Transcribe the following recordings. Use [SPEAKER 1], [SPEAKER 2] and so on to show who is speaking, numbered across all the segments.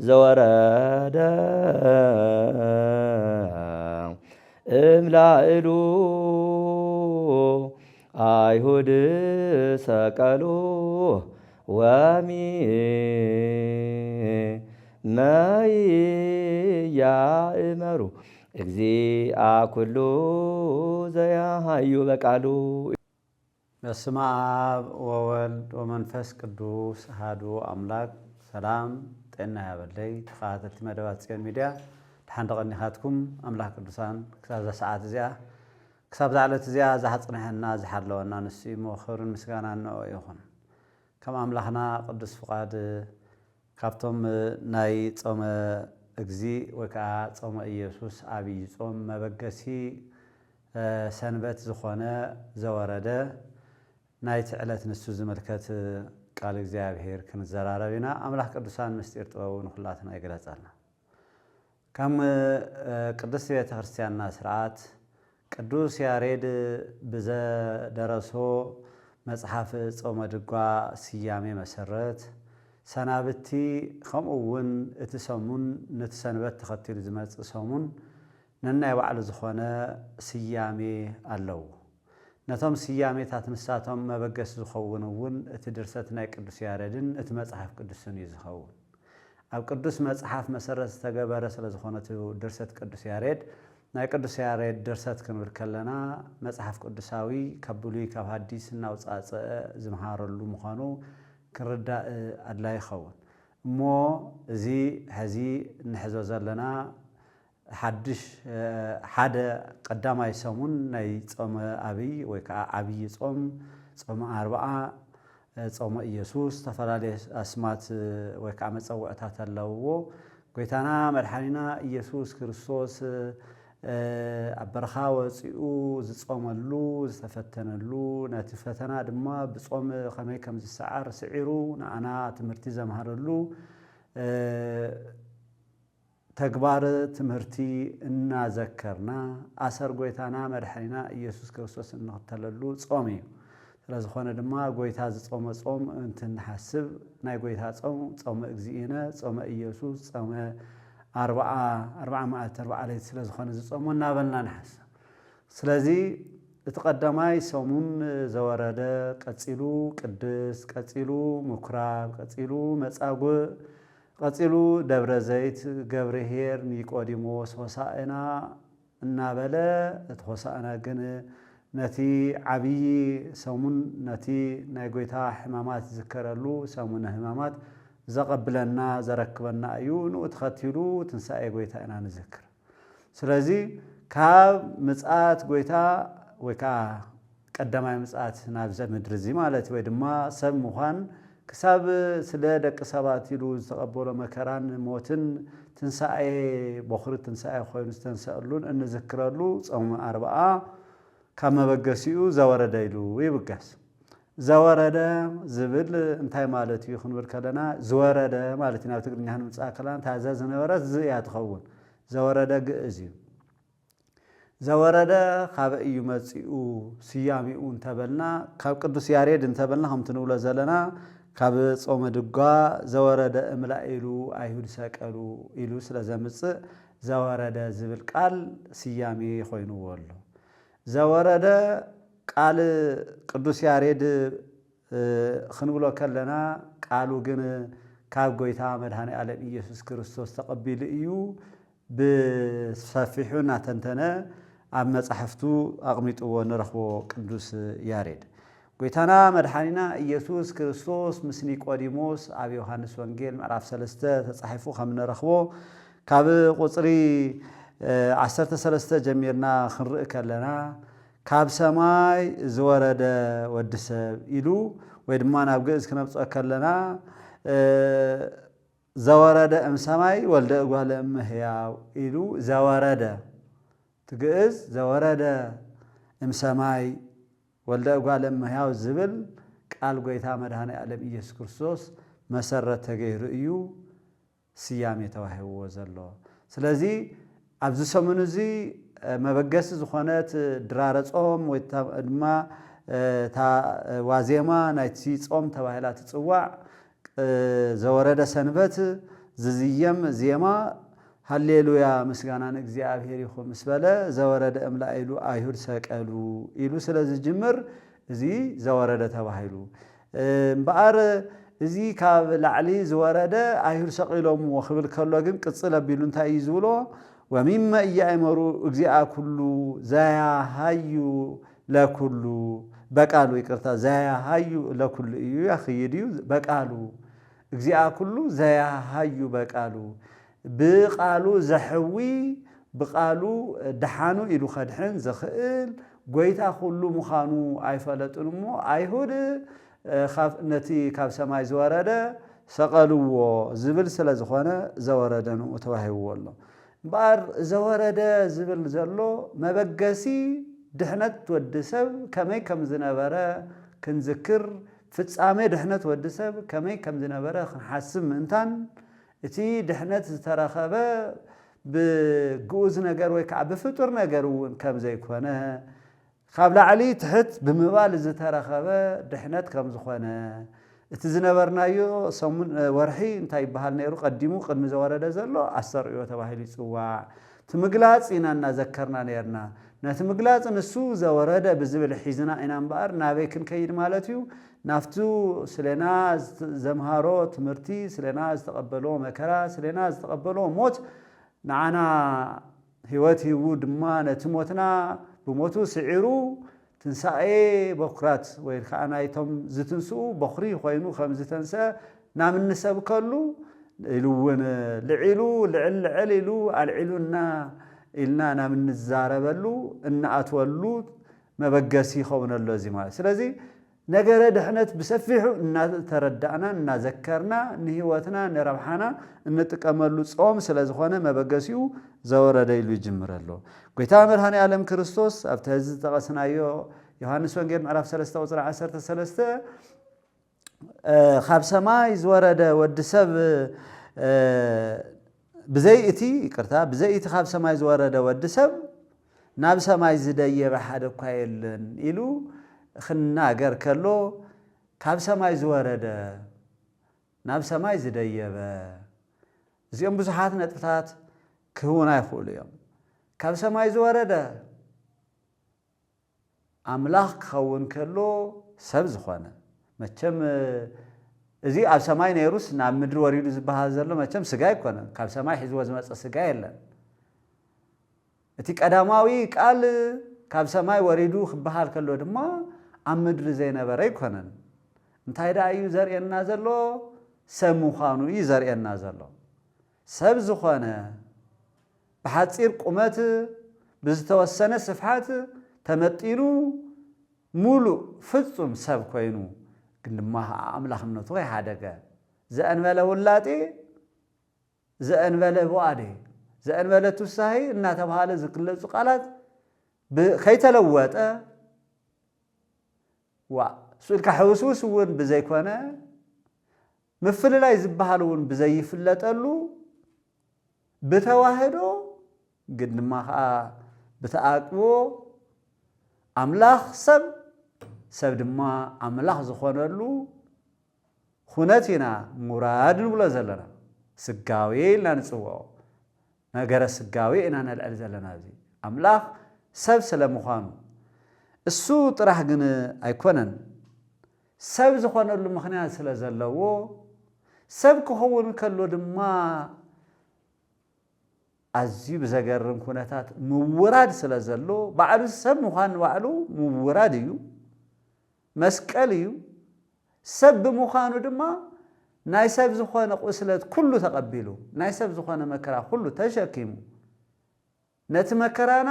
[SPEAKER 1] ዘወረደ እምላእሉ አይሁድ ሰቀሉ ወሚመይ ያእመሩ እግዚአ ኩሉ ዘያሃዩ በቃሉ።
[SPEAKER 2] በስመ አብ ወወልድ ወመንፈስ ቅዱስ አሐዱ አምላክ። ሰላም ጤና ያበለይ ተኸታተልቲ መደባት ጽዮን ሚድያ ድሓን ተቐኒኻትኩም ኣምላኽ ቅዱሳን ክሳብ ሰዓት እዚኣ ክሳብ ዛዕለት እዚኣ ዝሓፅነሐና ዝሓለወና ንሱ ክብርን ምስጋናን ንኦ ይኹን። ከም ኣምላኽና ቅዱስ ፍቓድ ካብቶም ናይ ጾመ እግዚ ወይ ከዓ ጾመ ኢየሱስ ዓብይ ጾም መበገሲ ሰንበት ዝኾነ ዘወረደ ናይቲ ዕለት ንሱ ዝምልከት ቃል እግዚአብሔር ክንዘራረብ ኢና። ኣምላኽ ቅዱሳን ምስጢር ጥበቡ ንኹላትና ይግለጸልና። ከም ቅዱስ ቤተ ክርስቲያንና ስርዓት ቅዱስ ያሬድ ብዘደረሶ መጽሓፍ ጾመ ድጓ ስያሜ መሰረት ሰናብቲ ከምኡ እውን እቲ ሰሙን ነቲ ሰንበት ተኸቲሉ ዝመጽእ ሰሙን ነናይ ባዕሉ ዝኾነ ስያሜ ኣለዎ። ነቶም ስያሜታት ንሳቶም መበገሲ ዝኸውን እውን እቲ ድርሰት ናይ ቅዱስ ያሬድን እቲ መጽሓፍ ቅዱስን እዩ ዝኸውን። ኣብ ቅዱስ መጽሓፍ መሰረት ዝተገበረ ስለ ዝኾነ ድርሰት ቅዱስ ያሬድ ናይ ቅዱስ ያሬድ ድርሰት ክንብል ከለና መጽሓፍ ቅዱሳዊ ካብ ብሉይ ካብ ሐዲስ እናውፃፀአ ዝመሃረሉ ምዃኑ ክርዳእ ኣድላይ ይኸውን እሞ እዚ ሕዚ እንሕዞ ዘለና ሓድሽ ሓደ ቀዳማይ ሰሙን ናይ ጾመ ኣብይ ወይ ከዓ ዓብይ ጾም ጾመ ኣርብዓ ጾመ ኢየሱስ ዝተፈላለዩ ኣስማት ወይ ከዓ መፀውዕታት ኣለውዎ። ጎይታና መድሓኒና ኢየሱስ ክርስቶስ ኣብ በረኻ ወፂኡ ዝጾመሉ ዝተፈተነሉ ነቲ ፈተና ድማ ብጾም ከመይ ከም ዝሰዓር ስዒሩ ንኣና ትምህርቲ ዘምሃረሉ ተግባር ትምህርቲ እናዘከርና ኣሰር ጎይታና መድሓኒና ኢየሱስ ክርስቶስ እንኽተለሉ ጾም እዩ። ስለዝኾነ ድማ ጎይታ ዝጾመ ጾም እንትንሓስብ ናይ ጎይታ ጾም ጾመ እግዚእነ ጾመ ኢየሱስ ጾመ ኣርብዓ መዓልቲ ኣርብዓ ለይቲ ስለዝኾነ ዝጾሞ እናበልና ንሓስብ። ስለዚ እቲ ቀዳማይ ሰሙን ዘወረደ ቀፂሉ ቅድስ ቀፂሉ ምኩራብ ቀፂሉ መጻጉዕ ቀፂሉ ደብረ ዘይት ገብርኄር ኒቆዲሞስ ሆሳእና እናበለ እቲ ሆሳእና ግን ነቲ ዓብይ ሰሙን ነቲ ናይ ጎይታ ሕማማት ዝከረሉ ሰሙነ ሕማማት ዘቐብለና ዘረክበና እዩ። ንኡ ተኸቲሉ ትንሳኤ ጎይታ ኢና ንዝክር። ስለዚ ካብ ምጽኣት ጎይታ ወይ ከዓ ቀዳማይ ምጽኣት ናብ ምድሪ እዚ ማለት ወይ ድማ ሰብ ምዃን ክሳብ ስለ ደቂ ሰባት ኢሉ ዝተቐበሎ መከራን ሞትን ትንሳኤ በኹሪ ትንሳኤ ኮይኑ ዝተንስአሉን እንዝክረሉ ጾመ ኣርብዓ ካብ መበገሲኡ ዘወረደ ኢሉ ይብጋስ። ዘወረደ ዝብል እንታይ ማለት እዩ ክንብል ከለና ዝወረደ ማለት ናብ ትግርኛ ንምፅእ ከለና ታዛ ዝነበረት እያ ትኸውን። ዘወረደ ግእዝ እዩ። ዘወረደ ካብ እዩ መፂኡ ስያሜኡ እንተበልና ካብ ቅዱስ ያሬድ እንተበልና ከምቲ ንብሎ ዘለና ካብ ጾመ ድጓ ዘወረደ እምላኢሉ ኣይሁድ ሰቀሉ ኢሉ ስለ ዘምፅእ ዘወረደ ዝብል ቃል ስያሜ ኮይኑዎ ኣሎ። ዘወረደ ቃል ቅዱስ ያሬድ ክንብሎ ከለና ቃሉ ግን ካብ ጎይታ መድኃኔ ዓለም ኢየሱስ ክርስቶስ ተቐቢሉ እዩ ብሰፊሑ እናተንተነ ኣብ መጻሕፍቱ ኣቕሚጥዎ ንረኽቦ ቅዱስ ያሬድ። ጎይታና መድኃኒና ኢየሱስ ክርስቶስ ምስ ኒቆዲሞስ ኣብ ዮሐንስ ወንጌል ምዕራፍ 3 ተጻሒፉ ከም ንረኽቦ ካብ ቁጽሪ 13 ጀሚርና ክንርኢ ከለና ካብ ሰማይ ዝወረደ ወዲ ሰብ ኢሉ ወይ ድማ ናብ ግእዝ ክነብፅኦ ከለና ዘወረደ እምሰማይ ወልደ እጓለ እመሕያው ኢሉ ዘወረደ ትግእዝ ዘወረደ እምሰማይ ወልደ እጓለ እመሕያው ዝብል ቃል ጎይታ መድኃኔ ዓለም ኢየሱስ ክርስቶስ መሰረት ተገይሩ እዩ ስያሜ ተዋሂብዎ ዘሎ። ስለዚ ኣብዚ ሰሙን እዚ መበገሲ ዝኾነት ድራረ ጾም ወይ ድማ ዋዜማ ናይቲ ጾም ተባሂላ ትጽዋዕ ዘወረደ ሰንበት ዝዝየም ዜማ ሃሌሉያ ምስጋናን እግዚአብሔር ይኹን ምስበለ ዘወረደ እምላኢሉ አይሁድ ሰቀሉ ኢሉ ስለዚህ ጅምር እዚ ዘወረደ ተባሂሉ እምበኣር እዚ ካብ ላዕሊ ዝወረደ አይሁድ ሰቂሎም ወኽብል ከሎ ግን ቅጽል አቢሉ እንታይ ይዝብሎ ወሚመ እያእመሩ እግዚአ ኩሉ ዘያሃዩ ለኩሉ በቃሉ ይቅርታ ዘያሃዩ ለኩሉ እዩ ያኽይድዩ በቃሉ እግዚአ ኩሉ ዘያሃዩ በቃሉ ብቃሉ ዘሕዊ ብቃሉ ደሓኑ ኢሉ ኸድሕን ዘኽእል ጎይታ ኩሉ ምዃኑ ኣይፈለጡን እሞ አይሁድ ነቲ ካብ ሰማይ ዝወረደ ሰቀልዎ ዝብል ስለ ዝኾነ ዘወረደ ነው ተዋሂብዎ ኣሎ እምበኣር ዘወረደ ዝብል ዘሎ መበገሲ ድሕነት ወዲ ሰብ ከመይ ከም ዝነበረ ክንዝክር ፍጻሜ ድሕነት ወዲ ሰብ ከመይ ከም ዝነበረ ክንሓስብ ምእንታን እቲ ድሕነት ዝተረኸበ ብግኡዝ ነገር ወይ ከዓ ብፍጡር ነገር እውን ከም ዘይኮነ ካብ ላዕሊ ትሕት ብምባል ዝተረኸበ ድሕነት ከም ዝኾነ እቲ ዝነበርናዮ ሰሙን ወርሒ እንታይ ይበሃል ነይሩ ቀዲሙ ቅድሚ ዘወረደ ዘሎ ኣስተርእዮ ተባሂሉ ይፅዋዕ እቲ ምግላፅ ኢና እናዘከርና ነርና ነቲ ምግላፅ ንሱ ዘወረደ ብዝብል ሒዝና ኢና እምበኣር ናበይ ክንከይድ ማለት እዩ ናፍቱ ስለና ዘምሃሮ ትምህርቲ ስለና ዝተቐበሎ መከራ ስለና ዝተቐበሎ ሞት ንዓና ህይወት ሂቡ ድማ ነቲ ሞትና ብሞቱ ስዒሩ ትንሳኤ በኩራት ወይ ከዓ ናይቶም ዝትንስኡ በኹሪ ኮይኑ ከም ዝተንሰ ናብ እንሰብከሉ ኢሉ እውን ልዒሉ ልዕል ልዕል ኢሉ ኣልዒሉና ኢልና ናብ እንዛረበሉ እናኣትወሉ መበገሲ ይኸውነሎ እዚ ማለት ስለዚ ነገረ ድሕነት ብሰፊሑ እናተረዳእና እናዘከርና ንህይወትና ንረብሓና እንጥቀመሉ ጾም ስለ ዝኾነ መበገሲኡ ዘወረደ ኢሉ ይጅምር ኣሎ ጎይታ መድኃኔ ዓለም ክርስቶስ ኣብቲ ሕዚ ዝጠቐስናዮ ዮሃንስ ወንጌል ምዕራፍ 3 ቁፅሪ 13 ካብ ሰማይ ዝወረደ ወዲ ሰብ ብዘይ እቲ ካብ ሰማይ ዝወረደ ወዲ ሰብ ናብ ሰማይ ዝደየበ ሓደ እኳ የለን ኢሉ ክናገር ከሎ ካብ ሰማይ ዝወረደ ናብ ሰማይ ዝደየበ እዚኦም ብዙሓት ነጥብታት ክህቡና ይኽእሉ እዮም ካብ ሰማይ ዝወረደ ኣምላኽ ክኸውን ከሎ ሰብ ዝኾነ መቸም እዚ ኣብ ሰማይ ነይሩስ ናብ ምድሪ ወሪዱ ዝበሃል ዘሎ መቸም ስጋ ይኮነን ካብ ሰማይ ሒዝዎ ዝመፀ ስጋ የለን እቲ ቀዳማዊ ቃል ካብ ሰማይ ወሪዱ ክበሃል ከሎ ድማ ኣብ ምድሪ ዘይነበረ ይኮነን እንታይ ዳ እዩ ዘርእየና ዘሎ ሰብ ምዃኑ እዩ ዘርእየና ዘሎ ሰብ ዝኾነ ብሓፂር ቁመት ብዝተወሰነ ስፍሓት ተመጢኑ ሙሉእ ፍጹም ሰብ ኮይኑ ግን ድማ ኣምላኽነቱ ይሓደገ ዘእንበለ ውላጤ ዘእንበለ ብኣዴ ዘእንበለ ትውሳሂ እናተባሃለ ዝግለጹ ቃላት ከይተለወጠ ስኡልካ ሕውስውስ እውን ብዘይኮነ ምፍልላይ ዝበሃል እውን ብዘይፍለጠሉ ብተዋህዶ ግን ድማ ከዓ ብተኣቅቦ ኣምላኽ ሰብ ድማ ኣምላኽ ዝኾነሉ ኩነት ኢና ሙራድ ንብሎ ዘለና ስጋዊ ኢልና ንፅውዖ ነገረ ስጋዊ ኢና ነልዕል ዘለና እዚ ኣምላኽ ሰብ ስለምዃኑ እሱ ጥራሕ ግን ኣይኮነን ሰብ ዝኾነሉ ምኽንያት ስለ ዘለዎ ሰብ ክኸውን ከሎ ድማ ኣዝዩ ብዘገርም ኩነታት ምውራድ ስለ ዘሎ ባዕሉ ሰብ ምዃን ባዕሉ ምውራድ እዩ መስቀል እዩ ሰብ ብምዃኑ ድማ ናይ ሰብ ዝኾነ ቁስለት ኩሉ ተቐቢሉ ናይ ሰብ ዝኾነ መከራ ኩሉ ተሸኪሙ ነቲ መከራና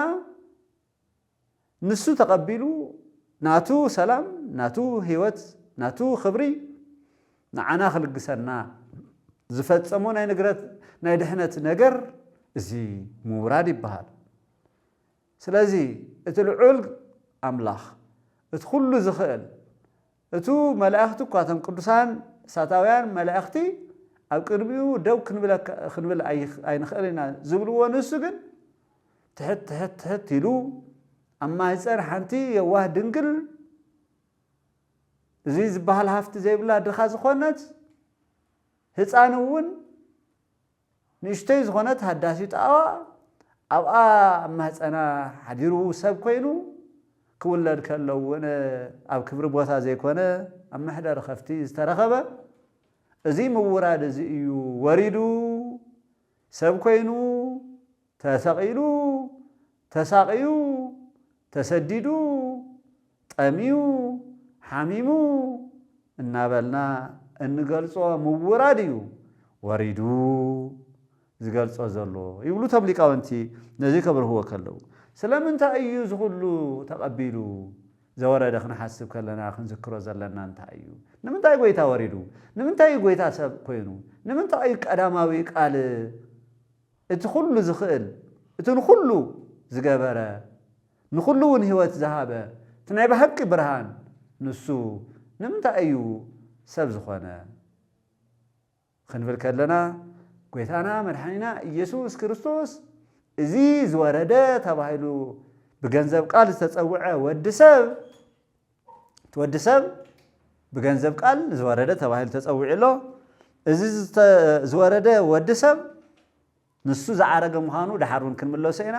[SPEAKER 2] ንሱ ተቐቢሉ ናቱ ሰላም ናቱ ህይወት ናቱ ክብሪ ንዓና ክልግሰና ዝፈጸሞ ናይ ንግረት ናይ ድሕነት ነገር እዚ ምውራድ ይበሃል ስለዚ እቲ ልዑል ኣምላኽ እቲ ኩሉ ዝኽእል እቱ መላእኽቲ እኳ እቶም ቅዱሳን እሳታውያን መላእኽቲ ኣብ ቅድሚኡ ደው ክንብል ኣይንኽእል ኢና ዝብልዎ ንሱ ግን ትሕት ኢሉ ኣብ ማህፀን ሓንቲ የዋህ ድንግል እዚ ዝበሃል ሃፍቲ ዘይብላ ድኻ ዝኾነት ህፃን እውን ንሽተይ ዝኾነት ሃዳሲ ጣዋ ኣብኣ ማህፀና ሓዲሩ ሰብ ኮይኑ ክውለድ ከለውን ኣብ ክብሪ ቦታ ዘይኮነ ኣብ መሕደር ከፍቲ ዝተረኸበ እዚ ምውራድ እዚ እዩ ወሪዱ ሰብ ኮይኑ ተሰቂሉ ተሳቂዩ ተሰዲዱ ጠሚዩ ሓሚሙ እናበልና እንገልጾ ምውራድ እዩ ወሪዱ ዝገልጾ ዘሎ ይብሉ ቶም ሊቃውንቲ ነዚ ከብርህዎ ከለው ስለምንታይ እዩ ዝኩሉ ተቐቢሉ ዘወረደ ክንሓስብ ከለና ክንዝክሮ ዘለና እንታይ እዩ ንምንታይ ጎይታ ወሪዱ ንምንታይ ጎይታ ሰብ ኮይኑ ንምንታይ ቀዳማዊ ቃል እቲ ኩሉ ዝኽእል እቲ ንኩሉ ዝገበረ ንኩሉ እውን ህይወት ዝሃበ እቲ ናይ ብሓቂ ብርሃን ንሱ ንምንታይ እዩ ሰብ ዝኾነ ክንብል ከለና ጎይታና መድሓኒና ኢየሱስ ክርስቶስ እዚ ዝወረደ ተባሂሉ ብገንዘብ ቃል ዝተፀውዐ ወዲ ሰብ ብገንዘብ ቃል ዝወረደ ተባሂሉ ተፀዊዕሎ እዚ ዝወረደ ወዲ ሰብ ንሱ ዝዓረገ ምዃኑ ድሓር እውን ክንምለሶ ኢና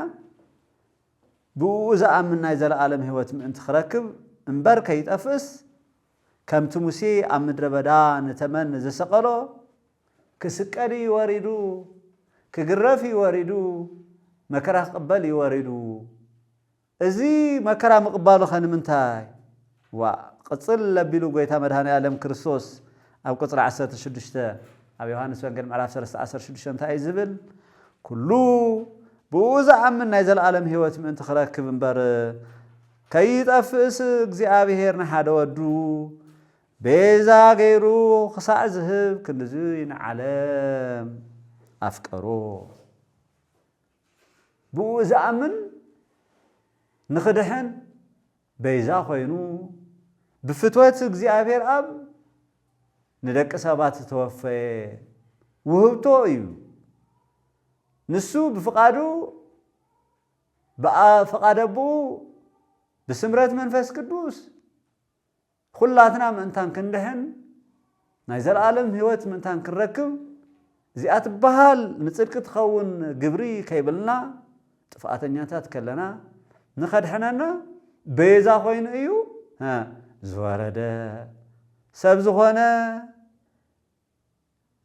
[SPEAKER 2] ብኡ ዝኣምን ናይ ዘለኣለም ህይወት ምእንቲ ክረክብ እምበር ከይጠፍእስ ከምቲ ሙሴ ኣብ ምድረ በዳ ንተመን ዝሰቐሎ ክስቀል ይወሪዱ ክግረፍ ይወሪዱ መከራ ክቕበል ይወሪዱ እዚ መከራ ምቕባሉ ኸንምንታይ ቅፅል ለቢሉ ጎይታ መድሃኒ ዓለም ክርስቶስ ኣብ ቁፅሪ 16 ኣብ ዮሃንስ ወንጌል ምዕራፍ 3:16 እንታይ ዝብል ኩሉ ብኡ ዝኣምን ናይ ዘለኣለም ህይወት ምእንቲ ክረክብ እምበር ከይጠፍእስ እግዚኣብሔር ንሓደ ወዱ ቤዛ ገይሩ ክሳዕ ዝህብ ክንዚ ንዓለም ኣፍቀሮ ብኡ ዝኣምን ንኽድሕን ቤዛ ኮይኑ ብፍትወት እግዚኣብሔር ኣብ ንደቂ ሰባት ዝተወፈየ ውህብቶ እዩ ንሱ ብፍቃዱ ብፍቃድ ኣቡኡ ብስምረት መንፈስ ቅዱስ ኩላትና ምእንታን ክንድሕን ናይ ዘለኣለም ህይወት ምእንታን ክንረክብ እዚኣ ትበሃል ንፅድቂ ትኸውን ግብሪ ከይብልና ጥፍኣተኛታት ከለና ንኸድሕነና ቤዛ ኮይኑ እዩ ዝወረደ ሰብ ዝኾነ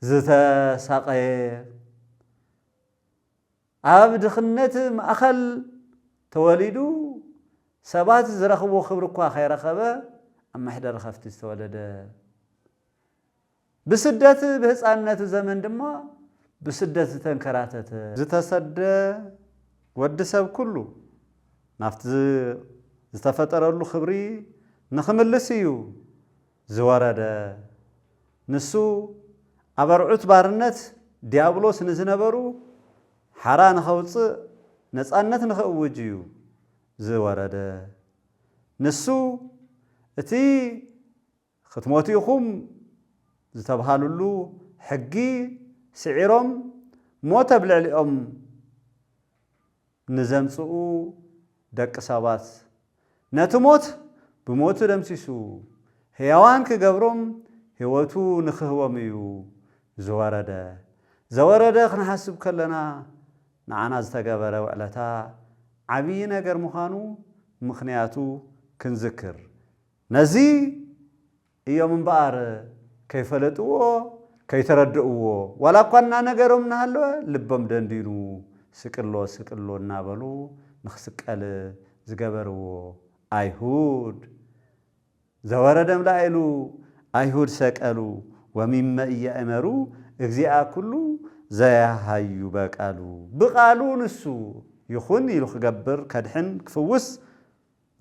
[SPEAKER 2] ዝተሳቀየ ኣብ ድኽነት ማእኸል ተወሊዱ ሰባት ዝረኽቦ ክብሪ እኳ ከይረኸበ ኣብ ማሕደር ከፍቲ ዝተወለደ ብስደት ብህፃንነቱ ዘመን ድማ ብስደት ዝተንከራተተ ዝተሰደ ወዲ ሰብ ኩሉ ናፍቲ ዝተፈጠረሉ ክብሪ ንኽምልስ እዩ ዝወረደ ንሱ ኣብ ኣርዑት ባርነት ዲያብሎስ ንዝነበሩ ሓራ ንኸውፅእ ነፃነት ንኽእውጅ እዩ ዝወረደ ንሱ እቲ ክትሞቱ ኢኹም ዝተባሃሉሉ ሕጊ ስዒሮም ሞት ኣብ ልዕሊኦም ንዘምፅኡ ደቂ ሰባት ነቲ ሞት ብሞቱ ደምሲሱ ሕያዋን ክገብሮም ህይወቱ ንክህቦም እዩ ዝወረደ ዘወረደ ክንሓስብ ከለና ንዓና ዝተገበረ ውዕለታ ዓብዪ ነገር ምዃኑ ምኽንያቱ ክንዝክር ነዚ እዮም እምበኣር ከይፈለጥዎ ከይተረድእዎ ዋላ እኳ እናነገሮም እናሃለወ ልቦም ደንዲኑ ስቅሎ ስቅሎ እናበሉ ንኽስቀል ዝገበርዎ ኣይሁድ ዘወረደ ምላኢሉ ኣይሁድ ሰቀሉ ወሚመ እያእመሩ እግዚአ ኩሉ ዘያሃዩ በቃሉ ብቃሉ ንሱ ይኹን ኢሉ ክገብር ከድሕን ክፍውስ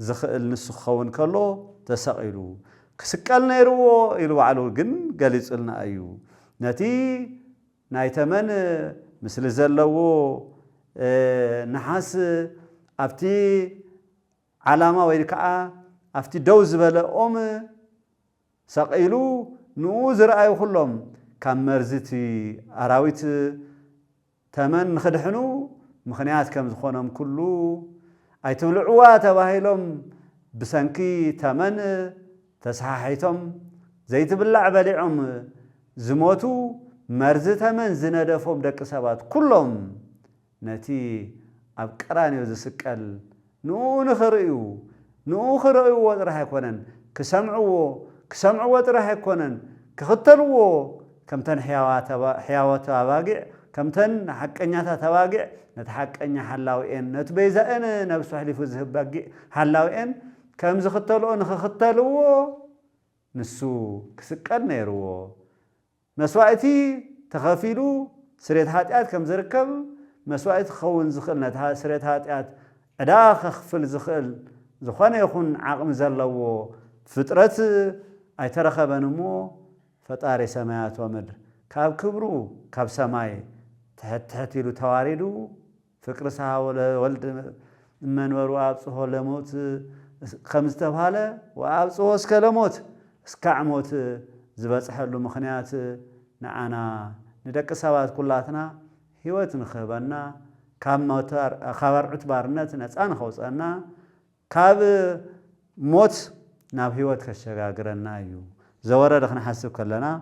[SPEAKER 2] ዝኽእል ንሱ ክኸውን ከሎ ተሰቂሉ ክስቀል ነይርዎ ኢሉ ባዕሉ ግን ገሊጹልና እዩ ነቲ ናይ ተመን ምስሊ ዘለዎ ነሓስ ኣብቲ ዓላማ ወይ ከዓ ኣብቲ ደው ዝበለ ኦም ሰቂሉ ንኡ ዝረአዩ ኩሎም ካብ መርዝቲ ኣራዊት ተመን ንኽድሕኑ ምኽንያት ከም ዝኾኖም ኩሉ ኣይትብልዕዋ ተባሂሎም ብሰንኪ ተመን ተሰሓሒቶም ዘይትብላዕ በሊዖም ዝሞቱ مرزتمن زندفهم دق سبات كلهم نتي أب قرانيو زسقل نو نخرئيو وطرح يكونن كسمعوا وطرح يكونن كختلوا كمتن حيوات أباقع كمتن حقنياتا تواقع نتحقنيا حلاوئين نتبيزائن نفسو حليفو زهب باقع حلاوئين كم زختلوا نخختلوا نسو كسقل نيرو مسوائتي تخافيلو سريت هاتيات كم زركب مسوائت خون زخل نتها سريت هاتيات أداخ خفل زخل زخانة يكون عقم زلو فترة أي ترخبنمو فتاري سمايات ومدر كاب كبرو كاب سماي تحتيلو تواردو فكر سها ولد منور وابصه لموت خمس تبهاله وابصه اسكلموت اسكعموت زبصحلو مخنيات نعنا ندق سبات كلاتنا هيوت نخبنا كاب موتر خبر عتبارنت نصان خوصنا كاب موت ناب هيوت كشغاغرنا يو زورد خنا حسب كلنا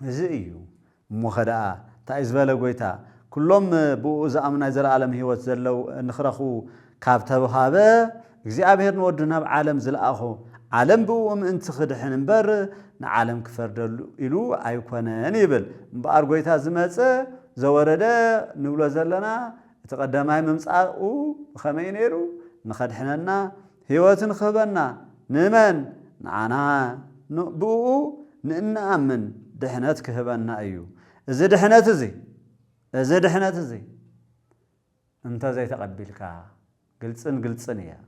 [SPEAKER 2] زيو مخدا تايزبل غويتا كلهم بوز امنا زل عالم هيوت زلو نخرخو كاب تبهابه እግዚአብሔር ንወድና بعالم زلاخو عالم بوم انت خدحن انبر نعالم كفردلو إلو أيكونن يبل بقار قويتا زمتص زورده نبلو زلنا تقدماي ممصاقو خمينيرو نخدحننا هيوتن خبنا نمن نعنا بو نأمن دحنت كهبنا أيو إذا دحنت زي انت زي تقبلك قلصن يا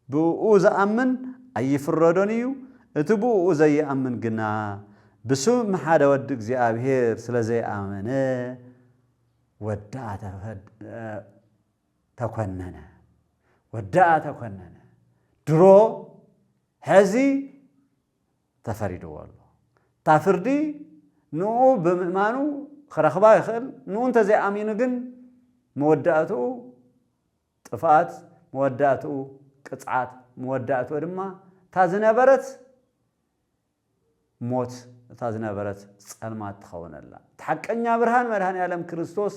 [SPEAKER 2] بو زأمن أي فردونيو اتبو زي أمن قنا بسو محادة ودك زي أبهير سلا زي آمنه وداء تكوننا درو هزي تفريدو والله تفردي نو بمعنو خرخبا يخل نو انت زي آمين قن موداتو طفات موداتو قطعات موداتو دما تازنا برت موت تازنا برت صلمات تخون الله تحقنيا برهان مدهان يعلم كريستوس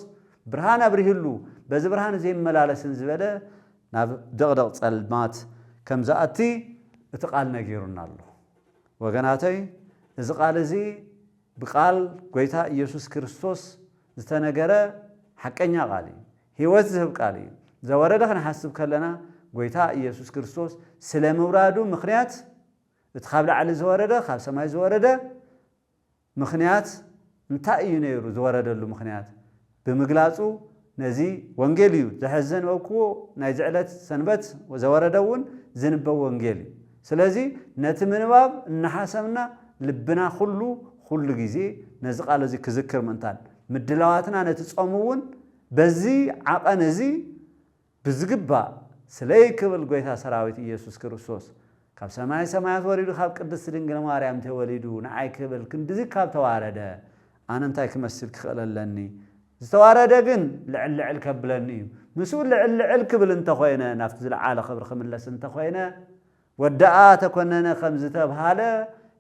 [SPEAKER 2] برهان ابرهلو بز برهان زي ملالسن زبده ناب دغدغ صلمات كم زاتي اتقال نغيرنا الله وغناتي اذ قال زي بقال غويتا يسوع كريستوس زتنغره حقنيا قالي هيوت زهب قالي زورده خن حسب كلنا غويتا يسوع كريستوس سلامورادو مخنيات اتخابل على زورده خاب سماي زورده مخنيات انتا ينيرو زورده له مخنيات بمغلاصو نزي وانجيليو زحزن وكو ناي زعلت سنبت وزوردون زنبو وانجيلي سلازي نت منباب نحاسمنا لبنا كل غزي نزي قال زي كذكر منتان مدلاواتنا نتصومون بزي عقنزي بزغبا سلاي كبل غويتا سراويت يسوع كريستوس كاب سمايات وريدو خاب قدس دنگل ماريام توليدو نعاي كبل كندزي كاب توارده انا انتاي كمسل كخللني زتوارده كن لعل كبلني مسؤول لعل كبل انت خوينا نافت زلعاله خبر خملس انت خوينا ودعا تكوننا خمزته بحاله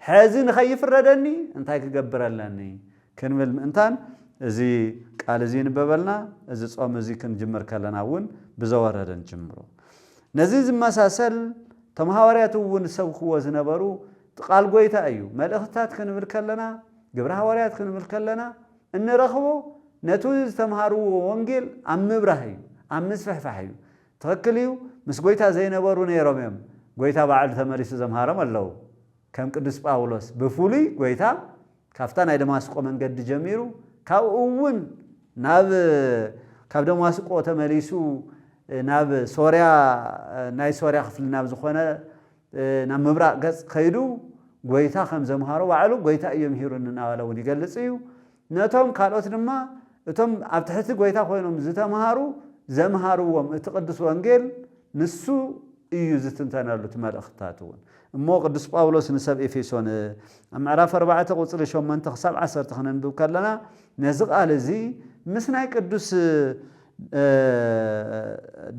[SPEAKER 2] حزن خيف ردني انتاي كغبرلني كنمل انتان ازي قال زي نببلنا ازي صوم ازي كنجمر كلناون بزوردن جمرو نزي زمساسل تمحاورياتو ونسبخو وزنبرو قال غويتا ايو ملእኽታት كنمل كلنا ግብረ ሐዋርያት كنمل كلنا እንረخبو نتو تمحارو ወንጌል አምብራህዩ አምስፈሕፋሕዩ ተከክልዩ ምስ ጎይታ ዘይነበሩ ነይሮም ጎይታ በዓል ተመሪሱ ዘምሃረም አለው ከም ቅዱስ ጳውሎስ በፉሊ ጎይታ ካፍታ ናይ ደማስቆ መንገድ ጀሚሩ ካውውን ካብ ደማስቆ ተመሪሱ ናብ ሶርያ ናይ ሶርያ ክፍል ናብ ዝኾነ ናብ ምብራቅ ገጽ ከይዱ ጎይታ ከም ዘምሃሮ በዓሉ ጎይታ እዮም ሂሩንና ባለውን ይገልጽ እዩ ነቶም ካልኦት ድማ እቶም ኣብ ትሕቲ ጎይታ ኮይኖም ዝተምሃሩ ዘምሃሩዎም እቲ ቅዱስ ወንጌል ንሱ እዩ ዝትንተነሉ መልእኽታቱን እሞ ቅዱስ ጳውሎስ ንሰብ ኤፌሶን ምዕራፍ 4 ቁጽሪ 8 ክሳብ 10 ክነንብብ ከለና ነዚ ቃል እዚ ምስ ናይ ቅዱስ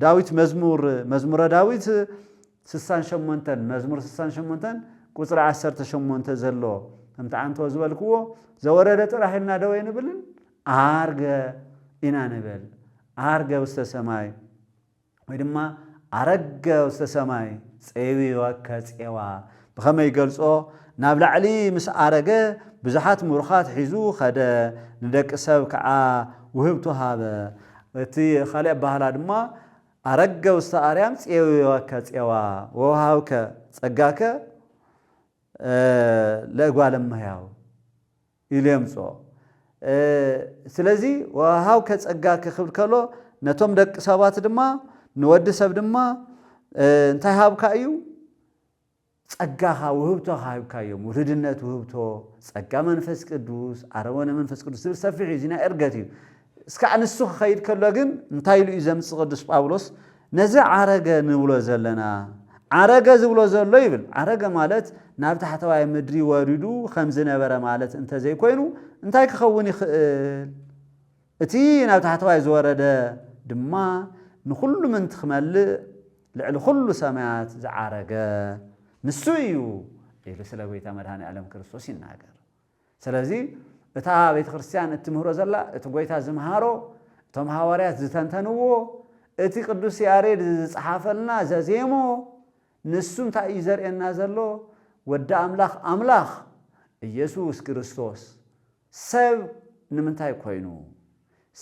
[SPEAKER 2] ዳዊት መዝሙረ ዳዊት 68 መዝሙር 68 ቁጽሪ 18 ዘሎ ከምቲ አንተ ዝበልክዎ ዘወረደ ጥራሕልና ደወይ ንብልን አርገ ኢና ንብል አርገ ውስተ ሰማይ ወይ ድማ አረገ ውስተ ሰማይ ፄዊወከ ፄዋ ብኸመይ ይገልጾ ናብ ላዕሊ ምስ አረገ ብዙሓት ምሩኻት ሒዙ ኸደ ንደቂ ሰብ ከዓ ውህብቶ ሃበ እቲ ካልእ ባህላ ድማ አረገ ውስተ አርያም ፄዊወከ ፄዋ ወውሃብከ ጸጋከ ለእጓለ እመሕያው ኢሉ የምጾ ስለዚ ወውሃብከ ጸጋከ ክብል ከሎ ነቶም ደቂ ሰባት ድማ ንወዲ ሰብ ድማ እንታይ ሃብካ እዩ ጸጋኻ ውህብቶኻ ሃብካዮም ውህድነት ውህብቶ ጸጋ መንፈስ ቅዱስ አረወነ መንፈስ ቅዱስ ዝብል ሰፊሕ እዩ ዚና ዕርገት እዩ እስካዕ ንሱ ክኸይድ ከሎ ግን እንታይ ኢሉ እዩ ዘምጽእ ቅዱስ ጳውሎስ ነዚ ዓረገ ንብሎ ዘለና ዓረገ ዝብሎ ዘሎ ይብል ዓረገ ማለት ናብ ታሕተዋይ ምድሪ ወሪዱ ከም ዝነበረ ማለት እንተዘይኮይኑ እንታይ ክኸውን ይኽእል እቲ ናብ ታሕተዋይ ዝወረደ ድማ ንኹሉ ምንቲ ክመልእ ልዕሊ ኩሉ ሰማያት ዝዓረገ ንሱ እዩ ኢሉ ስለ ጎይታ መድኃኔ ዓለም ክርስቶስ ይናገር ስለዚ እታ ቤተ ክርስቲያን እትምህሮ ዘላ እቲ ጎይታ ዝምሃሮ እቶም ሐዋርያት ዝተንተንዎ እቲ ቅዱስ ያሬድ ዝጸሓፈልና ዘዜሞ ንሱ እንታይ እዩ ዘርእየና ዘሎ ወዲ አምላኽ አምላኽ ኢየሱስ ክርስቶስ ሰብ ንምንታይ ኮይኑ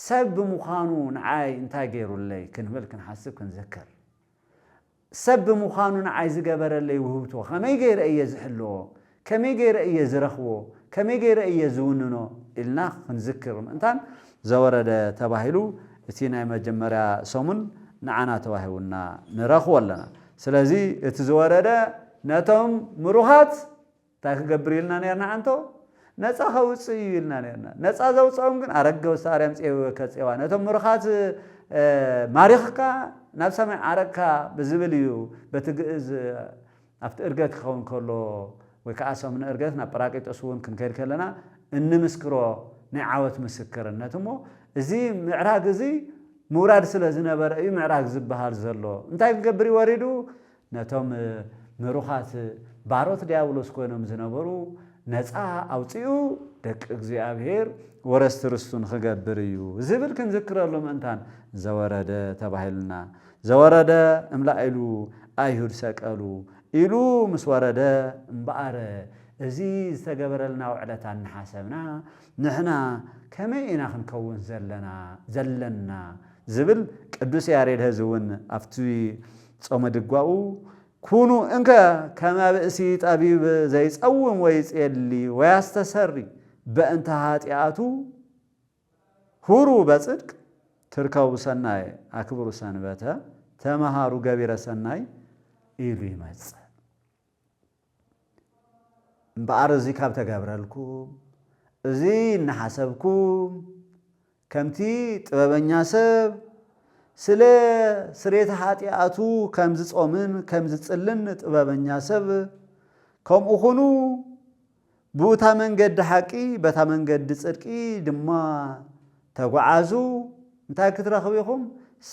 [SPEAKER 2] ሰብ ብምዃኑ ንዓይ እንታይ ገይሩለይ ክንብል ክንሓስብ ክንዝክር ሰብ ብምዃኑ ንዓይ ዝገበረለይ ውህብቶ ከመይ ገይረ እየ ዝሕልዎ ከመይ ገይረ እየ ዝረኽቦ ከመይ ገይረ እየ ዝውንኖ ኢልና ክንዝክር ምእንታን ዘወረደ ተባሂሉ እቲ ናይ መጀመርያ ሰሙን ንዓና ተባሂቡና ንረኽቦ ኣለና ስለዚ እቲ ዝወረደ ነቶም ምሩኻት እንታይ ክገብር ኢልና ነርና አንቶ ነፃ ከውፅእ እዩ ኢልና ነርና ነፃ ዘውፅኦም ግን አረገ ውስተ አርያም ፄዊወከ ፄዋ ነቶም ምሩኻት ማሪኽካ ናብ ሰማይ ዓረግካ ብዝብል እዩ በቲ ግእዝ ኣብቲ እርገት ክኸውን ከሎ ወይ ከዓ ሰሙነ እርገት ናብ ጰራቅሊጦስ እውን ክንከይድ ከለና እንምስክሮ ናይ ዓወት ምስክርነት እሞ እዚ ምዕራግ እዚ ምውራድ ስለ ዝነበረ እዩ ምዕራግ ዝበሃል ዘሎ እንታይ ክገብር ወሪዱ ነቶም ምሩኻት ባሮት ዲያብሎስ ኮይኖም ዝነበሩ ነፃ አውፅኡ ደቂ እግዚአብሔር ወረስቲ ርስቱን ክገብር እዩ ዝብል ክንዝክረሉ ምእንታን ዘወረደ ተባሂሉና ዘወረደ እምላኢሉ አይሁድ ሰቀሉ ኢሉ ምስ ወረደ እምበኣረ እዚ ዝተገበረልና ውዕለታ ንሓሰብና ንሕና ከመይ ኢና ክንከውን ዘለና ዝብል ቅዱስ ያሬድ ህዝውን ኣብቲ ጾመ ድጓኡ ኩኑ እንከ ከመ ብእሲ ጠቢብ ዘይጸውም ወይ ጼሊ ወያስተሰሪ በእንተ ኃጢአቱ ሁሩ በጽድቅ ትርከቡ ሰናይ አክብሩ ሰንበተ ተመሃሩ ገቢረ ሰናይ ኢሉ ይመጽእ እምበኣር እዚ ካብ ተገብረልኩም እዚ እናሓሰብኩም ከምቲ ጥበበኛ ሰብ ስለ ስሬት ኃጢአቱ ከም ዝጾምን ከም ዝጽልን ጥበበኛ ሰብ ከምኡ ኹኑ ብኡታ መንገዲ ሓቂ በታ መንገዲ ጽድቂ ድማ ተጓዓዙ እንታይ ክትረኽቡ ኢኹም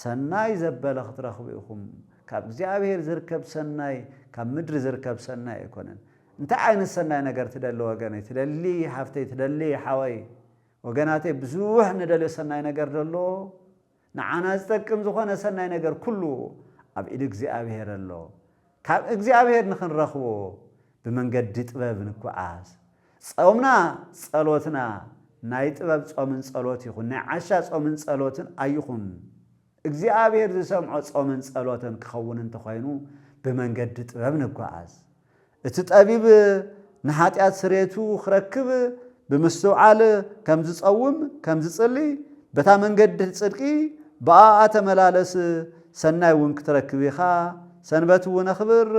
[SPEAKER 2] ሰናይ ዘበለ ክትረኽቡ ኢኹም ካብ እግዚአብሔር ዝርከብ ሰናይ ካብ ምድሪ ዝርከብ ሰናይ ኣይኮነን እንታይ ዓይነት ሰናይ ነገር ትደሊ ወገነይ ትደሊ ሓፍተይ ትደሊ ሓወይ ወገናተይ ብዙሕ ንደልዮ ሰናይ ነገር ደሎ ንዓና ዝጠቅም ዝኾነ ሰናይ ነገር ኩሉ ኣብ ኢድ እግዚአብሔር ኣሎ ካብ እግዚአብሔር ንኽንረኽቦ ብመንገዲ ጥበብ ንጓዓዝ ጾምና ጸሎትና ናይ ጥበብ ጾምን ጸሎት ይኹን ናይ ዓሻ ጾምን ጸሎትን ኣይኹን እግዚአብሔር ዝሰምዖ ጾምን ጸሎትን ክኸውን እንተኾይኑ ብመንገዲ ጥበብ ንጓዓዝ እቲ ጠቢብ ንኃጢአት ስሬቱ ክረክብ ብምስትውዓል ከም ዝጸውም ከም ዝጽሊ በታ መንገዲ ጽድቂ በኣ ተመላለስ ሰናይ እውን ክትረክብ ኢኻ ሰንበት እውን ኣኽብር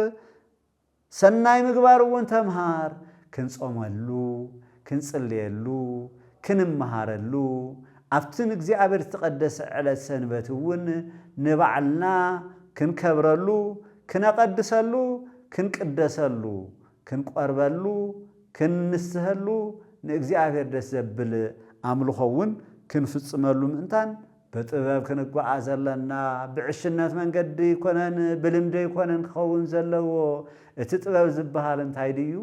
[SPEAKER 2] ሰናይ ምግባር እውን ተምሃር ክንጾመሉ ክንጽልየሉ ክንመሃረሉ ኣብትን እግዚአብሔር ዝተቐደሰ ዕለት ሰንበት እውን ንባዕልና ክንከብረሉ ክነቐድሰሉ ክንቅደሰሉ ክንቆርበሉ ክንንስሐሉ ንእግዚአብሔር ደስ ዘብል ኣምልኾ እውን ክንፍጽመሉ ምእንታን በጥበብ ክንጓዓዝ ኣለና ብዕሽነት መንገዲ ይኮነን ብልምዲ ይኮነን ክኸውን ዘለዎ እቲ ጥበብ ዝበሃል እንታይ ድዩ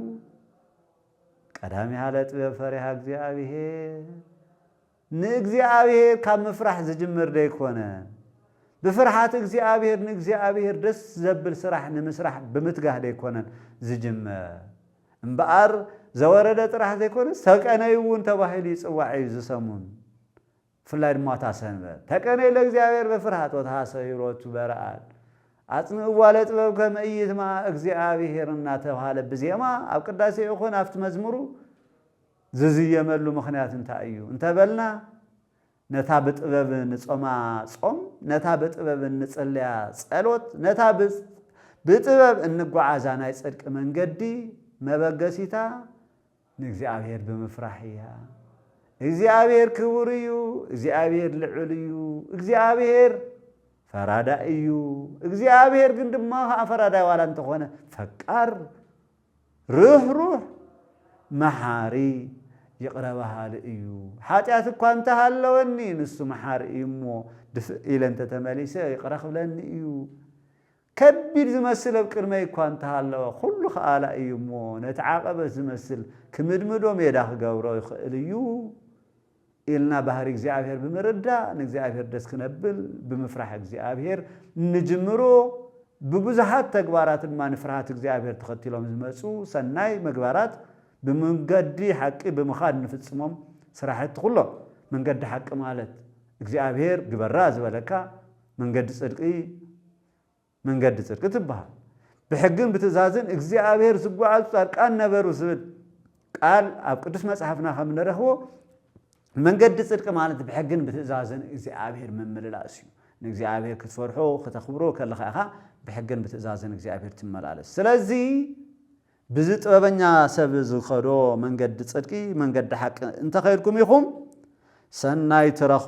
[SPEAKER 2] ቀዳሚሃ ለጥበብ ፈሪሃ እግዚአብሔር ንእግዚአብሔር ካብ ምፍራሕ ዝጅምር ደይኮነን ብፍርሃት እግዚአብሔር ንእግዚአብሔር ደስ ዘብል ስራሕ ንምስራሕ ብምትጋህ ደይኮነን ዝጅመር እምበኣር ዘወረደ ጥራሕ ዘይኮነስ ተቀነይ እውን ተባሂሉ ይጽዋዕ እዩ ዝሰሙን ፍላይ ድማ ታሰንበት ተቀነይ ለእግዚአብሔር በፍርሃት ወታሰይሮቱ በረአል አጽንዕዋ ለጥበብ ከመይትማ እግዚአብሔር እናተባሃለ ብዜማ ኣብ ቅዳሴ ይኹን ኣብቲ መዝሙሩ ዝዝየመሉ ምኽንያት እንታይ እዩ እንተበልና ነታ በጥበብ ንጾማ ጾም ነታ በጥበብ ንጽልያ ጸሎት ነታ በጥበብ እንጓዓዛ ናይ ጽድቅ መንገዲ መበገሲታ ንእግዚአብሔር ብምፍራሕ እያ እግዚአብሔር ክቡር እዩ እግዚአብሔር ልዑል እዩ እግዚአብሔር ፈራዳ እዩ እግዚአብሔር ግን ድማ ፈራዳይ ዋላ እንተኾነ ፈቃር ርህሩህ መሓሪ ይቅረባሃል እዩ ኃጢአት እኳ እንተሃለወኒ ንሱ መሓሪ እዩ እሞ ድፍእ ኢለ እንተተመሊሰ ይቅረኽብለኒ እዩ ከቢድ ዝመስል ኣብ ቅድመይ እኳ እንተሃለወ ኩሉ ከኣላ እዩ እሞ ነቲ ዓቐበት ዝመስል ክምድምዶ ሜዳ ክገብሮ ይኽእል እዩ ኢልና ባህሪ እግዚአብሔር ብምርዳእ ንእግዚአብሔር ደስ ክነብል ብምፍራሕ እግዚአብሔር ንጅምሮ ብብዙሓት ተግባራት ድማ ንፍርሃት እግዚአብሔር ተኸቲሎም ዝመፁ ሰናይ ምግባራት بمنقد حق بمخاد نفصمم سراحت كله منقد حق مالت እግዚአብሔር ግበራዝ ወለካ መንገድ ጽድቂ መንገድ ጽድቂ ትባሃል በሕግን በትእዛዝን እግዚአብሔር ዝጓዓዝ ጻድቃን ነበሩ ዝብል ቃል ኣብ ቅዱስ መጽሐፍና ከም ንረኽቦ መንገድ ጽድቂ ማለት በሕግን በትእዛዝን እግዚአብሔር መምልላስ እዩ ንእግዚአብሔር ክትፈርሖ ከተኽብሮ ከለኻ በሕግን በትእዛዝን እግዚአብሔር ትመላለስ ስለዚ ብዝ ጥበበኛ ሰብ ዝኸዶ መንገድ ጽድቂ መንገድ ሐቅ እንተ ኸይድኩም ይኹም ሰናይ ትረኹ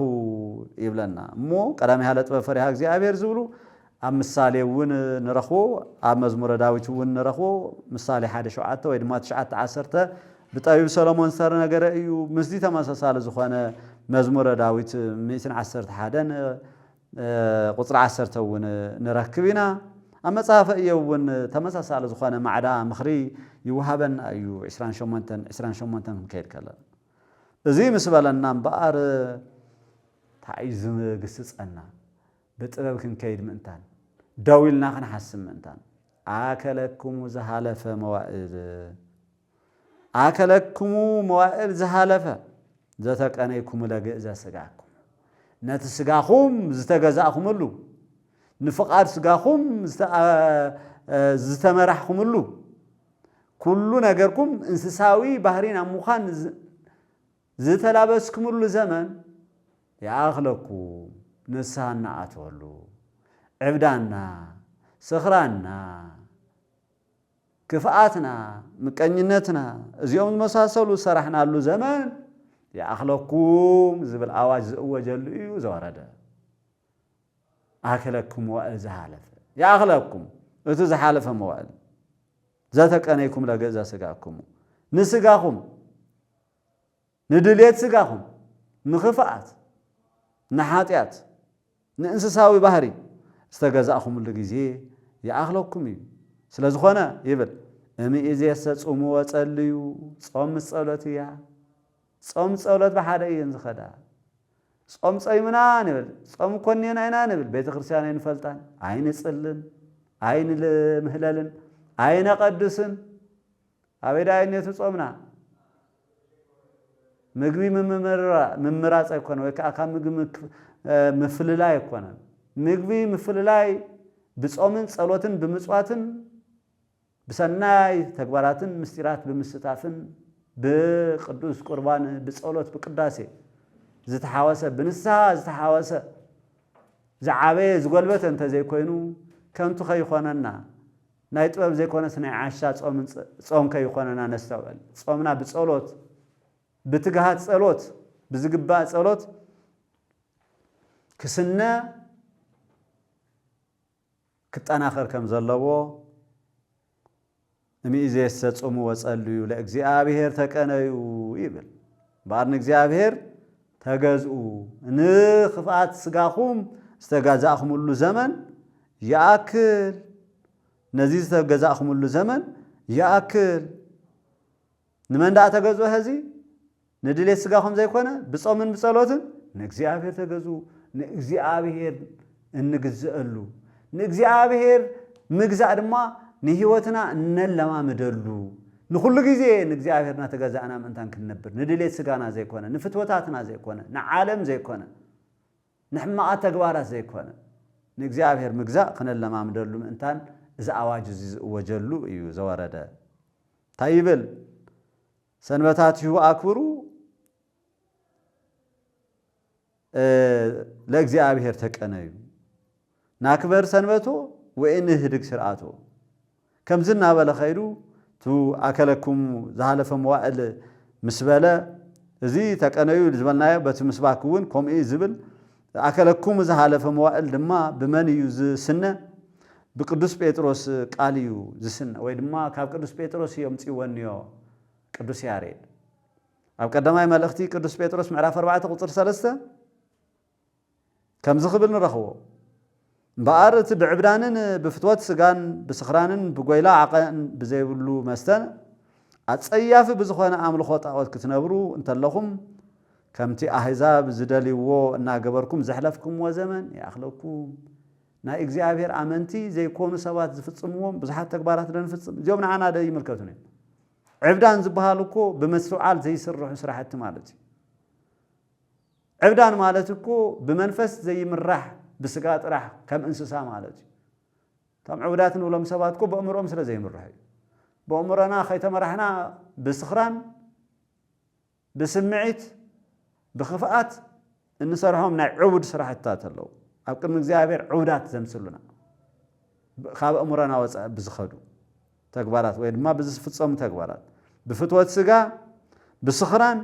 [SPEAKER 2] ይብለና እሞ ቀዳሚ ያለ ጥበብ ፈሪሃ እግዚአብሔር ዝብሉ ኣብ ምሳሌ እውን ንረኽቦ ኣብ መዝሙረ ዳዊት እውን ንረኽቦ ምሳሌ 1:7 ወይ ድማ 9:10 ብጠቢብ ሰሎሞን ሰር ነገር እዩ ምስዚ ተመሳሳለ ዝኾነ መዝሙረ ዳዊት 111 ቁጽሪ 10 እውን ንረክብ ኢና ኣብ መጽሓፈ ኢዮብ እውን ተመሳሳለ ዝኾነ ማዕዳ ምኽሪ ይወሃበና እዩ 28 ከይድ ከለ እዚ ምስ በለና እምበኣር ታይዝ ግስጸና በጥበብ ክንከይድ ምእንታን ደው ኢልና ክንሓስብ ምእንታን ኣከለክሙ ዝሃለፈ መዋዕል ዝሃለፈ ዘተቀነይኩም ለግእዘ ስጋኩም ነቲ ስጋኹም ዝተገዛእኹምሉ ንፍቓድ ስጋኹም ዝተመራሕኹምሉ ኩሉ ነገርኩም እንስሳዊ ባህሪን ኣብ ምዃን ዝተላበስኩምሉ ዘመን ያኽለኩ ንስሓና ኣትወሉ ዕብዳና ስኽራና ክፍኣትና ምቀኝነትና እዚኦም ዝመሳሰሉ ሰራሕናሉ ዘመን ያኽለኩም ዝብል ኣዋጅ ዝእወጀሉ እዩ ዘወረደ ኣከለኩም መዋዕል ዝሓለፈ ያኽለኩም እቲ ዝሓለፈ መዋዕል ዘተቀነይኩም ለገዛ ስጋኩም ንስጋኹም ندليت سجاهم نخفات نحاتيات نإنسساوي بحري استجازأهم اللي جزيه يا أخلقكم سلازخنا يبل أمي إذا يستصوموا وتصليوا صوم الصلاة يا صوم الصلاة بحدا ينزخدا صوم صيمنا نبل صوم كونينا هنا نبل بيت خرسان ينفلتان عين يصلن عين المهللن عين قدسن أبدا عين يتصومنا ምግቢ መምራጽ አይኮነ ወይ ከአካ ምግብ መፍልላይ አይኮነ ምግቢ መፍልላይ በጾምን ጸሎትን በመጽዋትን በሰናይ ተግባራትን ምስጢራት በመስታፍን በቅዱስ ቁርባን በጸሎት በቅዳሴ ዝተሐወሰ በንሳ ዝተሐወሰ ዘዓበ ዝጎልበተ እንተ ዘይኮይኑ ከንቱ ከይኾነና ናይ ጥበብ ዘይኮነስ ናይ ዓሻ ጾም ከይኾነና ነስተውዕል ጾምና በጸሎት بتجهات صلوت بزجباء صلوت كسنة كنت أنا آخر كم زلوا نمي إذا ستصوموا وتصلوا لأجزاء تكأنا يبل بعد نجزاء تجازوا نخفات سجاهم استجازاهم كل زمن يأكل نزيز استجازاهم كل زمن يأكل نمن دا تجزو هذي ندلي سجاهم زي كونه بصومن بصلوتن نእግዚአብሔር ተገዙ نግዚአብሔር እንግዝአሉ نግዚአብሔር ምግዛእ ድማ ንህይወትና እንለማመደሉ ንኹሉ ግዜ ንግዚአብሔርና ተገዛእና ምንታን ክንነብር ንድሌት ስጋና ዘይኮነ ንፍትወታትና ዘይኮነ ንዓለም ዘይኮነ ንሕማዓት ተግባራት ዘይኮነ ንግዚአብሔር ምግዛእ ክንለማመደሉ ምንታን እዚ አዋጅ ዝወጀሉ እዩ ዘወረደ ታይብል ሰንበታትሁ አክብሩ ለእግዚአብሔር ተቀነዩ ናክበር ሰንበቶ ወእንህድግ ስርዓቶ ከምዝና በለ ኸይዱ ቱ አከለኩም ዘሃለፈ መዋዕል ምስበለ እዚ ተቀነዩ ዝበልናዮ በቲ ምስባክውን ከምኢ ዝብል አከለኩም ዘሃለፈ መዋዕል ድማ ብመን እዩ ዝስነ بقدوس بيتروس قاليو زسن ويدما كاب قدوس بيتروس يوم تيونيو قدوس ياريد اب قدماي ملختي قدوس بيتروس معراف 4 قطر 3 كم زخبل نرخو بارت بعبدانن بفتوات سغان بسخرانن بغويلا عقن بزيبلو مستن اصياف بزخونه املخو طاوت كتنبرو انتلخم كمتي احزاب زدليو እና ገበርኩም زحلفكم وزمن ياخلكم نا እግዚአብሔር አመንቲ ዘይኮኑ ሰባት ዝፍጽሙዎም ብዙሓት ተግባራት ለንፍጽም ጆም ናና ደ ይመልከቱን ዕብዳን ዝበሃሉኮ በመስዋዕል ዘይስርሑ ስራሕቲ ማለት ዕብዳን ማለት እኮ በመንፈስ ዘይምራሕ በስጋ ጥራሕ ከም እንስሳ ማለት ታም ዕብዳት ንብሎም ሰባትኮ በእምሮም ስለ ዘይምራሕ በእምሮና ኸይተመራሕና በስኽራን በስምዒት በኽፍአት እንሰርሖም ናይ ዕቡድ ስራሕታት ኣለው ኣብ ቅድሚ እግዚአብሔር ዕውዳት ዘምስሉና ካብ እምሮና ወፃእ ብዝኸዱ ተግባራት ወይ ድማ ብዝፍጸሙ ተግባራት ብፍትወት ስጋ ብስኽራን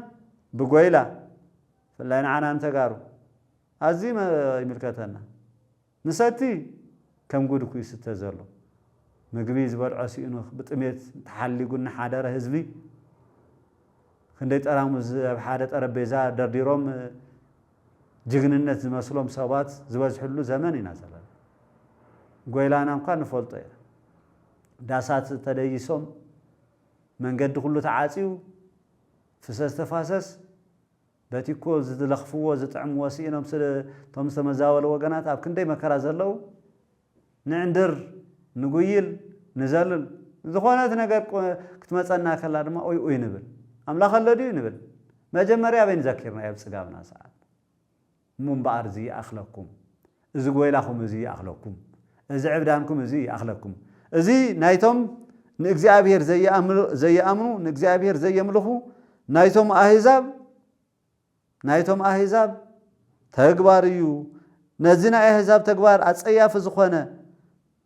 [SPEAKER 2] ብጎይላ ፍላይና ዓናን ተጋሩ ኣዚ ይምልከተና ንሰቲ ከም ጉድ ኩ ይስተዘሉ ምግቢ ዝበልዖ ሲኢኑ ብጥሜት ተሓሊጉና ሓደረ ህዝቢ ክንደይ ጠራሙዝ ኣብ ሓደ ጠረጴዛ ደርዲሮም جግንነት ዝመስሎም ሰባት ዝበዝሕሉ ዘመን ኢና ዘለና ጎይላና እንኳን ንፈልጦ ኢና ዳሳት ተደይሶም መንገዲ ሁሉ ተዓጺው ፍሰስ ተፋሰስ በቲኮ ዝለኽፍዎ ዝጥዕምዎ ሲኢኖም ቶም ተመዛወለ ወገናት ኣብ ክንደይ መከራ ዘለው ንዕንድር ንጉይል ንዘልል ዝኾነት ነገር ክትመጸና ከላ ድማ ኦይ ንብል አምላኽ አለዱ ንብል መጀመሪያ በን ዘኪርና ያብጽጋብና ሰዓት منبار زي أخلقكم إذا قويلكم زي أخلقكم إذا عبدانكم زي أخلقكم إذا نايتم نجزابير زي أمنو نجزابير زي يملخو نايتم أحزاب تكباريو نزنا أحزاب تكبار أتصياف زخانة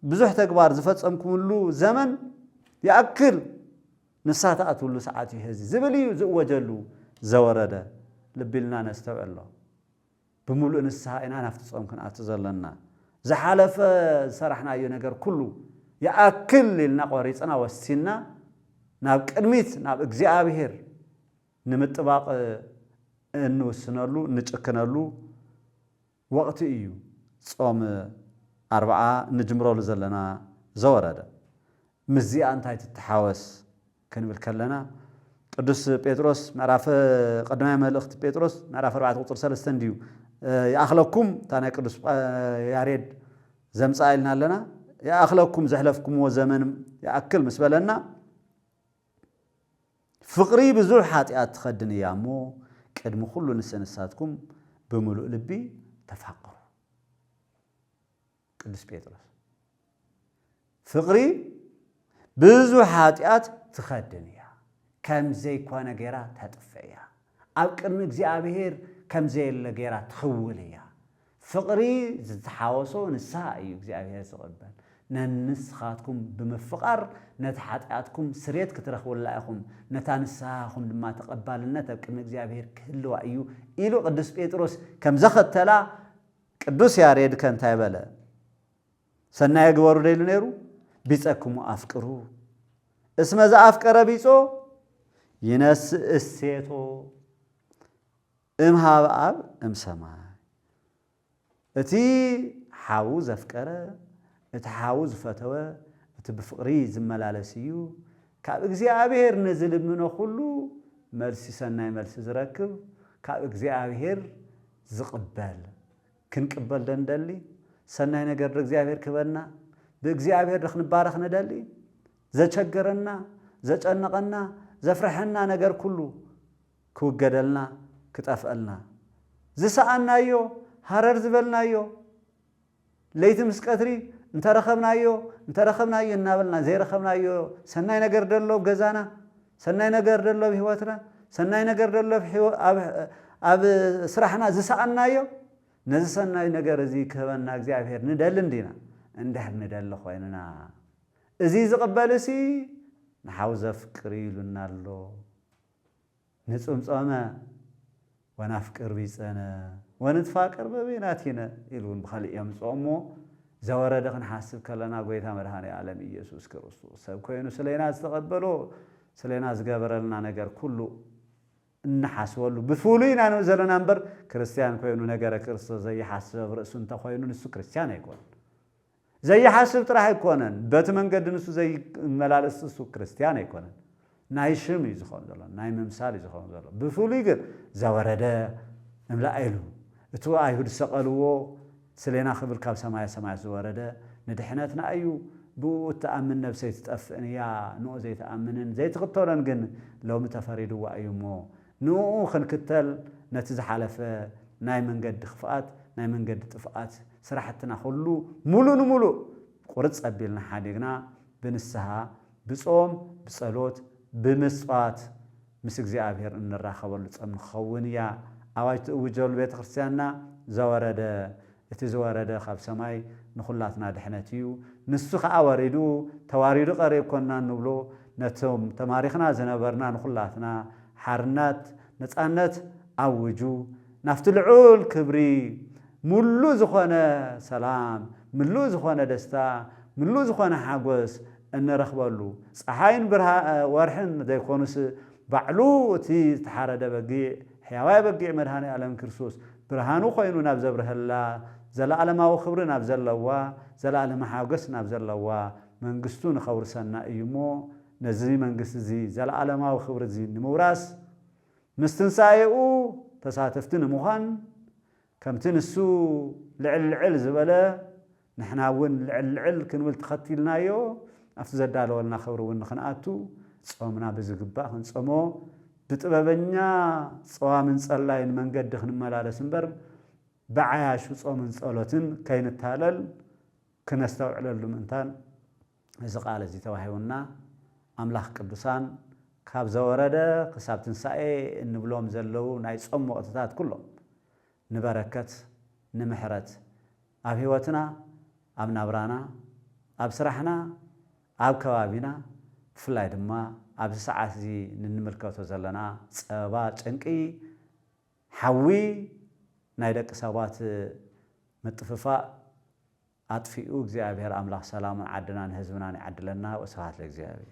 [SPEAKER 2] بزح تكبار زفتكم له زمن يأكل نسات أتولو ساعاتي هذي زبليو زوجلو زورده لبلنا نستوعب الله بملء نسها إن أنا أفتصهم كن أتزلنا زحلف سرحنا أيو نجار كله يأكل لنا قريص أنا والسنة ناب كرميت ناب إجزاء نمت باق إنه سنالو نتشكنالو وقت إيو صوم 4 نجمرو لزلنا زورده مزي أنت تتحاوس كن بالكلنا قدوس بيتروس معرف قدماء ملأخت بيتروس معرف 4 قطر 3 ديو يأخلقكم تانا قدوس ياريد زمصايلنا لنا يأخلقكم زحلفكم وزمن يأكل مسبلنا فقري بزوح حاتيات تخدن يامو قدم كل نسنساتكم بملؤ لبي تفقروا قدوس بيتروس فقري بزوح حاتيات تخدن كم زي كوانا غيرا تطفيا اب قدم እግዚአብሔር كم زي لغيرا تخوليا فقري زتحاوسو نساء እግዚአብሔር تقبل ننسخاتكم بمفقر نتحاتاتكم سريت كترخوا لايكم نتانساهم لما تقبلنا تقدم እግዚአብሔር كلوا ايو إلو قدوس بيتروس كم زختلا قدوس ياريد كنت يبل سنا يغورو ديلو نيرو بيصكم افقرو اسم ذا افقر بيصو ينس السيتو امهاب اب ام سماء اتي حاوز افكره اتحاوز فتوى اتبفقري زملالسيو ካብ እግዚአብሔር ንዝልምኖ ሁሉ መልሲ ሰናይ መልሲ ዝረክብ ካብ እግዚአብሔር ዝቅበል ክንቅበል ደንደሊ ሰናይ ነገር እግዚአብሔር ክበና በእግዚአብሔር ንባረኽ ነደሊ ዘቸገረና ዘጨነቀና ዘፍረሐና ነገር ሁሉ ክውገደልና ክጠፍአልና ዝሰአናዮ ሃረር ዝበልናዮ ለይቲ ምስቀትሪ እንተረኸብናዮ እናበልና ዘይረኸብናዮ ሰናይ ነገር ደሎ ገዛና ሰናይ ነገር ደሎ ህይወትና ሰናይ ነገር ደሎ ኣብ ስራሕና ዝሰአናዮ ነዚ ሰናይ ነገር እዚ ክህበና እግዚአብሔር ንደል እንዲና እንድሕር ንደል ኮይንና እዚ ዝቕበልሲ ንሓው ዘፍቅር ኢሉና ኣሎ ንጽምጾመ ወናፍቅር ቢጸነ ወንትፋቀር በበይናቲነ ኢሉን በኸልእዮም ጾሞ ዘወረደ ክንሓስብ ከለና ጎይታ መድኃኔ ዓለም ኢየሱስ ክርስቶስ ሰብ ኮይኑ ስለና ዝተቐበሎ ስለና ዝገበረልና ነገር ኩሉ እንሓስበሉ ብፍሉይና ነው ዘለና እምበር ክርስቲያን ኮይኑ ነገረ ክርስቶስ ዘይሓስብ ርእሱ እንተኮይኑ ንሱ ክርስቲያን ኣይኮነን ዘይሓስብ ጥራሕ ኣይኮነን በቲ መንገዲ ንሱ ዘይመላለስ እሱ ክርስቲያን ኣይኮነን ናይ ሽም እዩ ዝኸውን ዘሎ ናይ ምምሳል እዩ ዝኸውን ዘሎ ብፍሉይ ግን ዘወረደ እምላእ ኢሉ እቲ ኣይሁድ ሰቐልዎ ስለና ክብል ካብ ሰማይ ዝወረደ ንድሕነትና እዩ ብኡ እተኣምን ነብሰይ ትጠፍእን እያ ንኡ ዘይተኣምንን ዘይትኽተሎን ግን ሎሚ ተፈሪድዋ እዩ እሞ ንኡ ክንክተል ነቲ ዝሓለፈ ናይ መንገዲ ክፍኣት ናይ መንገዲ ጥፍኣት ስራሕትና ኩሉ ሙሉእ ንሙሉእ ቁርፅ ኣቢልና ሓዲግና ብንስሓ ብጾም ብጸሎት ብምጽዋት ምስ እግዚአብሔር እንራኸበሉ ጸም ክኸውን እያ ኣዋጅ ትእውጀሉ ቤተ ክርስቲያንና ዘወረደ እቲ ዝወረደ ካብ ሰማይ ንኹላትና ድሕነት እዩ ንሱ ከዓ ወሪዱ ተዋሪዱ ቀሪብ ኮንና ንብሎ ነቶም ተማሪኽና ዝነበርና ንኹላትና ሓርነት ነፃነት ኣውጁ ናፍቲ ልዑል ክብሪ ሙሉእ ዝኾነ ሰላም ሙሉእ ዝኾነ ደስታ ሙሉእ ዝኾነ ሓጎስ እንረኽበሉ ፀሓይን ወርሕን ዘይኮኑስ ባዕሉ እቲ ዝተሓረደ በጊዕ ሕያዋይ በጊዕ መድኃኔ ዓለም ክርስቶስ ብርሃኑ ኮይኑ ናብ ዘብርህላ ዘለዓለማዊ ክብሪ ናብ ዘለዋ ዘለዓለማ ሓጎስ ናብ ዘለዋ መንግስቱ ንኸውርሰና እዩ እሞ ነዚ መንግስቲ እዚ ዘለዓለማዊ ክብሪ እዚ ንምውራስ ምስ ትንሳኤኡ ተሳተፍቲ ንምዃን ከምቲ ንሱ ልዕል ዝበለ ንሕና እውን ልዕል ክንብል ተኸቲልናዮ ኣብቲ ዘዳለወልና ክብሪ እውን ንኽንኣቱ ጾምና ብዝግባእ ክንጾሞ ብጥበበኛ ጸዋምን ጸላይን መንገዲ ክንመላለስ እምበር ብዓያሹ ጾምን ጸሎትን ከይንታለል ክነስተውዕለሉ ምእንታን እዚ ቃል እዚ ተዋሂቡና ኣምላኽ ቅዱሳን ካብ ዘወረደ ክሳብ ትንሳኤ እንብሎም ዘለው ናይ ጾም ወቕትታት ኩሎም ንበረከት ንምሕረት ኣብ ህይወትና ኣብ ናብራና ኣብ ስራሕና ኣብ ከባቢና ብፍላይ ድማ ኣብዚ ሰዓት እዚ ንንምልከቶ ዘለና ፀበባ ጭንቂ ሓዊ ናይ ደቂ ሰባት ምጥፍፋእ ኣጥፊኡ እግዚአብሔር ኣምላኽ ሰላምን ዓድናን ህዝብናን ይዓድለና ወስብሐት ለእግዚአብሔር